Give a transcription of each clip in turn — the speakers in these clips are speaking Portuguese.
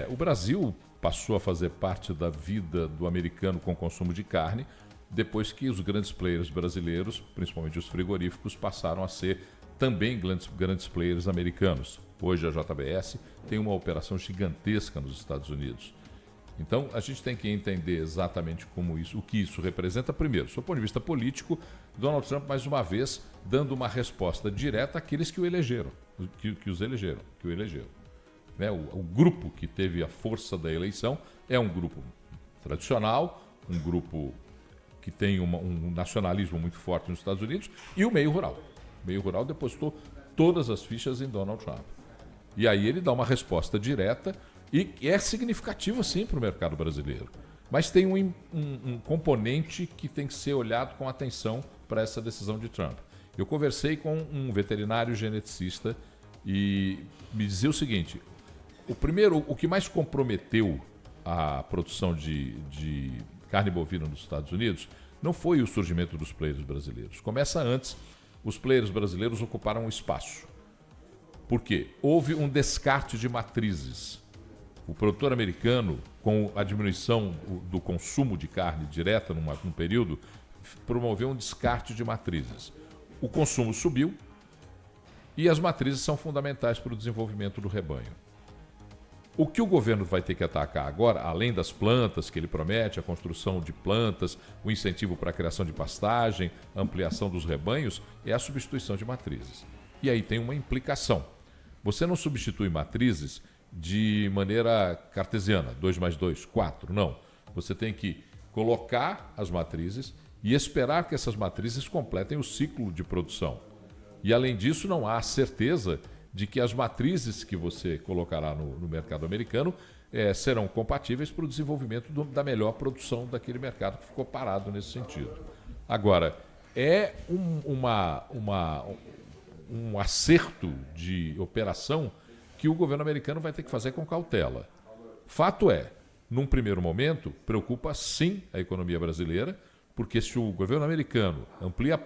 O Brasil passou a fazer parte da vida do americano com consumo de carne depois que os grandes players brasileiros, principalmente os frigoríficos, passaram a ser também grandes players americanos. Hoje a JBS tem uma operação gigantesca nos Estados Unidos. Então a gente tem que entender exatamente o que isso representa. Primeiro, do ponto de vista político, Donald Trump, mais uma vez, dando uma resposta direta àqueles que o elegeram, que o elegeram. Né? O grupo que teve a força da eleição é um grupo tradicional, um grupo que tem um nacionalismo muito forte nos Estados Unidos, e o meio rural. O meio rural depositou todas as fichas em Donald Trump. E aí ele dá uma resposta direta e é significativo, sim, para o mercado brasileiro. Mas tem um componente que tem que ser olhado com atenção para essa decisão de Trump. Eu conversei com um veterinário geneticista e me dizia o seguinte: o que mais comprometeu a produção de carne bovina nos Estados Unidos não foi o surgimento dos players brasileiros. Começa antes, os players brasileiros ocuparam um espaço. Por quê? Houve um descarte de matrizes. O produtor americano, com a diminuição do consumo de carne direta num período, promoveu um descarte de matrizes. O consumo subiu e as matrizes são fundamentais para o desenvolvimento do rebanho. O que o governo vai ter que atacar agora, além das plantas que ele promete, a construção de plantas, o incentivo para a criação de pastagem, a ampliação dos rebanhos, é a substituição de matrizes. E aí tem uma implicação. Você não substitui matrizes de maneira cartesiana, 2 mais 2, 4, não. Você tem que colocar as matrizes e esperar que essas matrizes completem o ciclo de produção. E além disso, não há certeza de que as matrizes que você colocará no mercado americano serão compatíveis para o desenvolvimento da melhor produção daquele mercado que ficou parado nesse sentido. Agora, é um acerto de operação que o governo americano vai ter que fazer com cautela. Fato é, num primeiro momento, preocupa sim a economia brasileira, porque se o governo americano amplia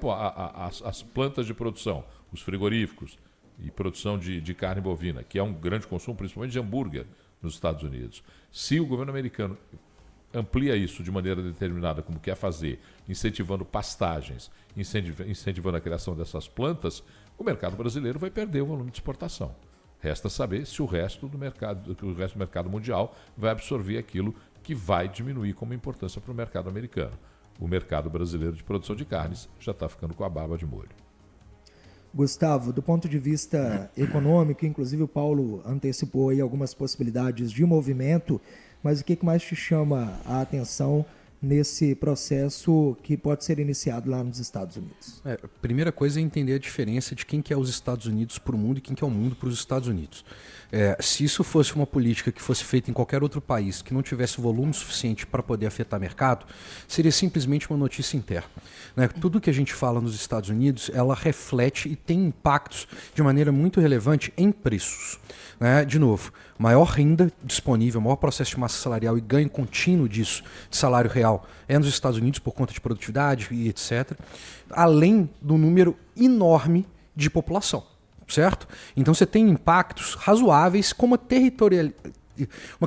as plantas de produção, os frigoríficos e produção de carne bovina, que é um grande consumo, principalmente de hambúrguer nos Estados Unidos, se o governo americano amplia isso de maneira determinada, como quer fazer, incentivando pastagens, incentivando a criação dessas plantas, o mercado brasileiro vai perder o volume de exportação. Resta saber se o resto do mercado mundial vai absorver aquilo que vai diminuir como importância para o mercado americano. O mercado brasileiro de produção de carnes já está ficando com a barba de molho. Gustavo, do ponto de vista econômico, inclusive o Paulo antecipou aí algumas possibilidades de movimento, mas o que mais te chama a atenção nesse processo que pode ser iniciado lá nos Estados Unidos? A primeira coisa é entender a diferença de quem que é os Estados Unidos para o mundo e quem que é o mundo para os Estados Unidos. Se isso fosse uma política que fosse feita em qualquer outro país que não tivesse volume suficiente para poder afetar mercado, seria simplesmente uma notícia interna. Né? Tudo que a gente fala nos Estados Unidos, ela reflete e tem impactos de maneira muito relevante em preços. Né? De novo, maior renda disponível, maior processo de massa salarial e ganho contínuo disso, de salário real, é nos Estados Unidos por conta de produtividade e etc., além do número enorme de população, certo? Então você tem impactos razoáveis com uma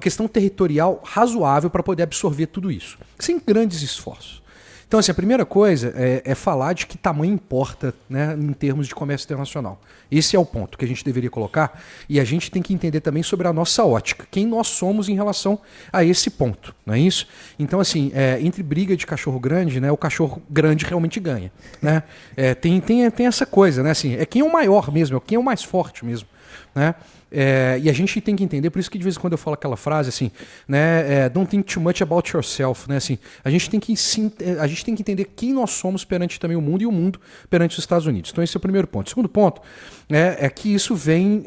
questão territorial razoável para poder absorver tudo isso, sem grandes esforços. Então, assim, a primeira coisa é falar de que tamanho importa, né, em termos de comércio internacional. Esse é o ponto que a gente deveria colocar, e a gente tem que entender também sobre a nossa ótica, quem nós somos em relação a esse ponto, não é isso? Então, assim, entre briga de cachorro grande, né, o cachorro grande realmente ganha. Né? Tem essa coisa, né, assim, é quem é o maior mesmo, é quem é o mais forte mesmo. Né? E a gente tem que entender, por isso que de vez em quando eu falo aquela frase assim, né, don't think too much about yourself, né, assim, a gente tem que entender quem nós somos perante também o mundo e o mundo perante os Estados Unidos. Então esse é o primeiro ponto. O segundo ponto é que isso vem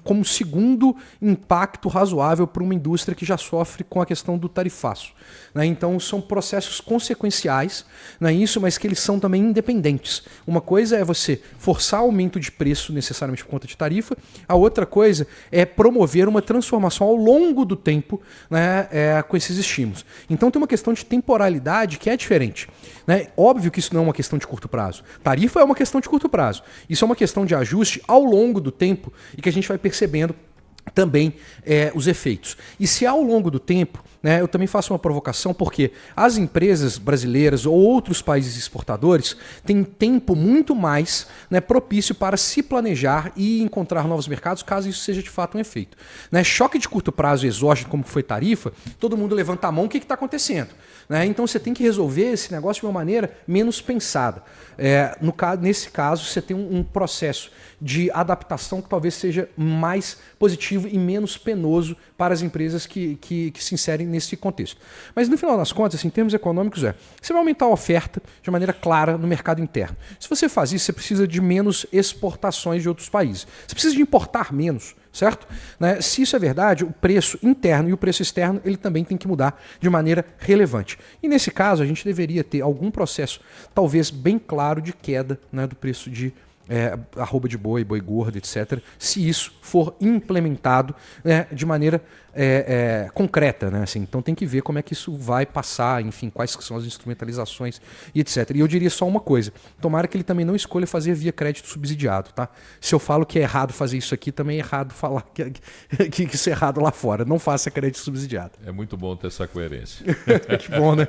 como segundo impacto razoável para uma indústria que já sofre com a questão do tarifaço. Né? Então são processos consequenciais, não é isso, mas que eles são também independentes. Uma coisa é você forçar aumento de preço necessariamente por conta de tarifa, a outra coisa é promover uma transformação ao longo do tempo, né, com esses estímulos. Então tem uma questão de temporalidade que é diferente. Né? Óbvio que isso não é uma questão de curto prazo. Tarifa é uma questão de curto prazo. Isso é uma questão de ajuste ao longo do tempo e que a gente vai percebendo também os efeitos. E se ao longo do tempo, né, eu também faço uma provocação, porque as empresas brasileiras ou outros países exportadores têm tempo muito mais, né, propício para se planejar e encontrar novos mercados, caso isso seja de fato um efeito. Né, choque de curto prazo exógeno, como foi tarifa, todo mundo levanta a mão, o que está acontecendo? Né, então você tem que resolver esse negócio de uma maneira menos pensada. Nesse caso, você tem um processo de adaptação que talvez seja mais positivo e menos penoso para as empresas que se inserem nesse contexto. Mas no final das contas, assim, em termos econômicos, você vai aumentar a oferta de maneira clara no mercado interno. Se você faz isso, você precisa de menos exportações de outros países. Você precisa de importar menos, certo? Né? Se isso é verdade, o preço interno e o preço externo ele também tem que mudar de maneira relevante. E nesse caso, a gente deveria ter algum processo, talvez bem claro, de queda, né, do preço de arroba de boi, boi gordo, etc., se isso for implementado, né, de maneira concreta. Né, assim, então tem que ver como é que isso vai passar, enfim, quais são as instrumentalizações e etc. E eu diria só uma coisa, tomara que ele também não escolha fazer via crédito subsidiado. Tá? Se eu falo que é errado fazer isso aqui, também é errado falar que isso é errado lá fora. Não faça crédito subsidiado. É muito bom ter essa coerência. Que bom, né?